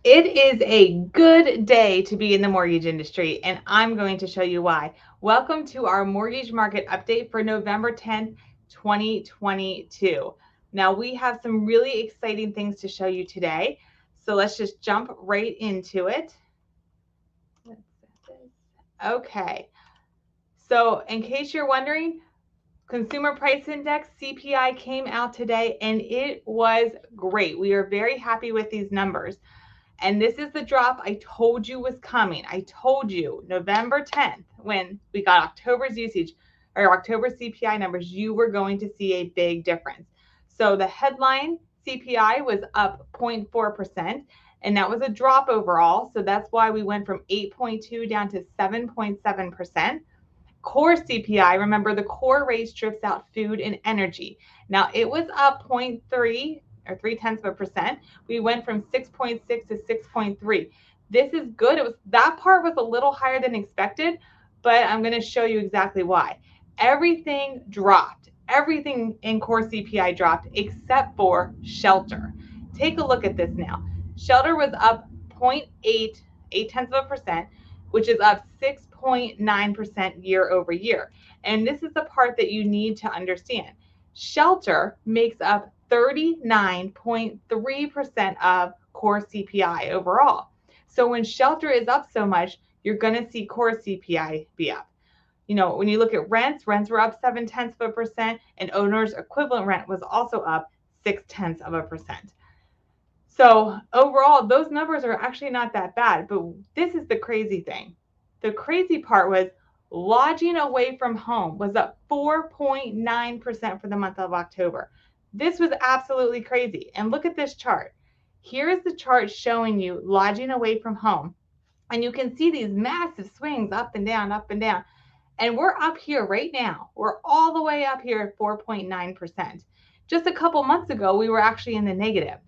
It is a good day to be in the mortgage industry, and I'm going to show you why. Welcome to our mortgage market update for November 10th, 2022. Now, we have some really exciting things to show you today, so let's just jump right into it. Okay, so in case you're wondering, Consumer Price Index CPI came out today and it was great. We are very happy with these numbers. And this is the drop I told you was coming. I told you November 10th, when we got October's usage or October CPI numbers, you were going to see a big difference. So the headline CPI was up 0.4%, and that was a drop overall. So that's why we went from 8.2 down to 7.7%. Core CPI, remember the core rate strips out food and energy. Now it was up zero point 0.3 or 0.3%. We went from 6.6 to 6.3. This is good. It was that part was a little higher than expected, but I'm going to show you exactly why. Everything dropped. Everything in core CPI dropped except for shelter. Take a look at this now. Shelter was up 0.8, 0.8%, which is up 6.9% year over year. And this is the part that you need to understand. Shelter makes up 39.3% of core CPI overall. So when shelter is up so much, you're going to see core CPI be up. You know, when you look at rents were up 0.7%, and owner's equivalent rent was also up 0.6%. So overall, those numbers are actually not that bad. But this is the crazy thing. The crazy part was lodging away from home was up 4.9% for the month of October. This was absolutely crazy. And look at this chart. Here is the chart showing you lodging away from home. And you can see these massive swings up and down, up and down. And we're up here right now. We're all the way up here at 4.9%. Just a couple months ago, we were actually in the negative.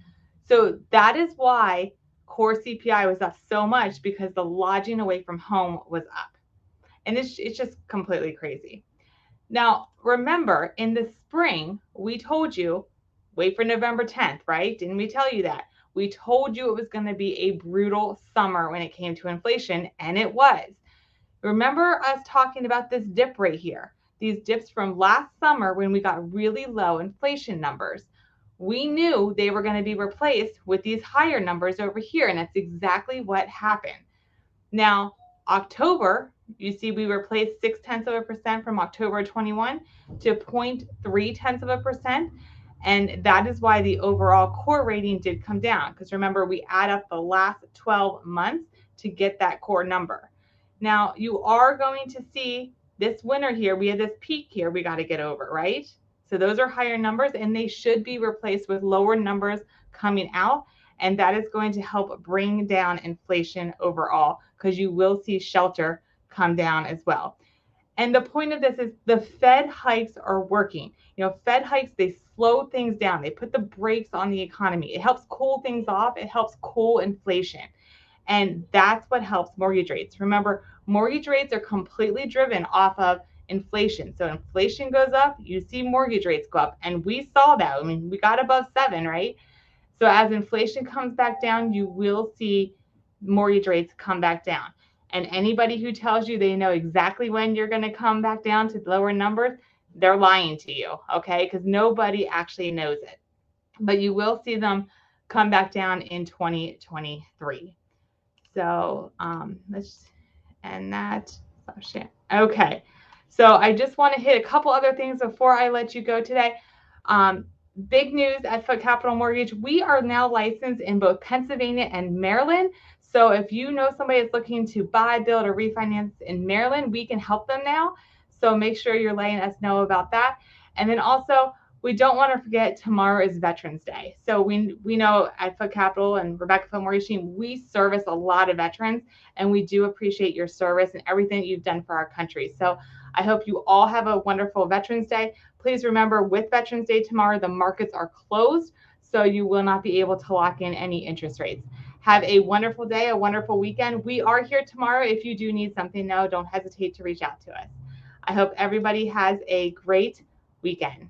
So that is why core CPI was up so much, because the lodging away from home was up. And it's just completely crazy. Now, remember, in the spring, we told you, wait for November 10th, right? Didn't we tell you that? We told you it was going to be a brutal summer when it came to inflation, and it was. Remember us talking about this dip right here, these dips from last summer when we got really low inflation numbers. We knew they were going to be replaced with these higher numbers over here, and that's exactly what happened. Now, October, you see we replaced 0.6% from October 21 to 0.3%. And that is why the overall core rating did come down. Because remember, we add up the last 12 months to get that core number. Now, you are going to see this winter here, we had this peak here we got to get over, right? So those are higher numbers, and they should be replaced with lower numbers coming out. And that is going to help bring down inflation overall, because you will see shelter come down as well. And the point of this is the Fed hikes are working. You know, Fed hikes, they slow things down. They put the brakes on the economy. It helps cool things off. It helps cool inflation. And that's what helps mortgage rates. Remember, mortgage rates are completely driven off of inflation. So inflation goes up, you see mortgage rates go up. And we saw that. I mean, we got above 7, right? So as inflation comes back down, you will see mortgage rates come back down. And anybody who tells you they know exactly when you're going to come back down to lower numbers, they're lying to you, okay? Because nobody actually knows it. But you will see them come back down in 2023. So let's end that. Okay. So I just want to hit a couple other things before I let you go today. Big news at Foote Capital Mortgage. We are now licensed in both Pennsylvania and Maryland. So if you know somebody that's looking to buy, build, or refinance in Maryland, we can help them now. So make sure you're letting us know about that. And then also, we don't want to forget tomorrow is Veterans Day. So we know at Foote Capital and Rebecca Foote Mortgage Team, we service a lot of veterans, and we do appreciate your service and everything that you've done for our country. So I hope you all have a wonderful Veterans Day. Please remember, with Veterans Day tomorrow, the markets are closed, so you will not be able to lock in any interest rates. Have a wonderful day, a wonderful weekend. We are here tomorrow. If you do need something, though, don't hesitate to reach out to us. I hope everybody has a great weekend.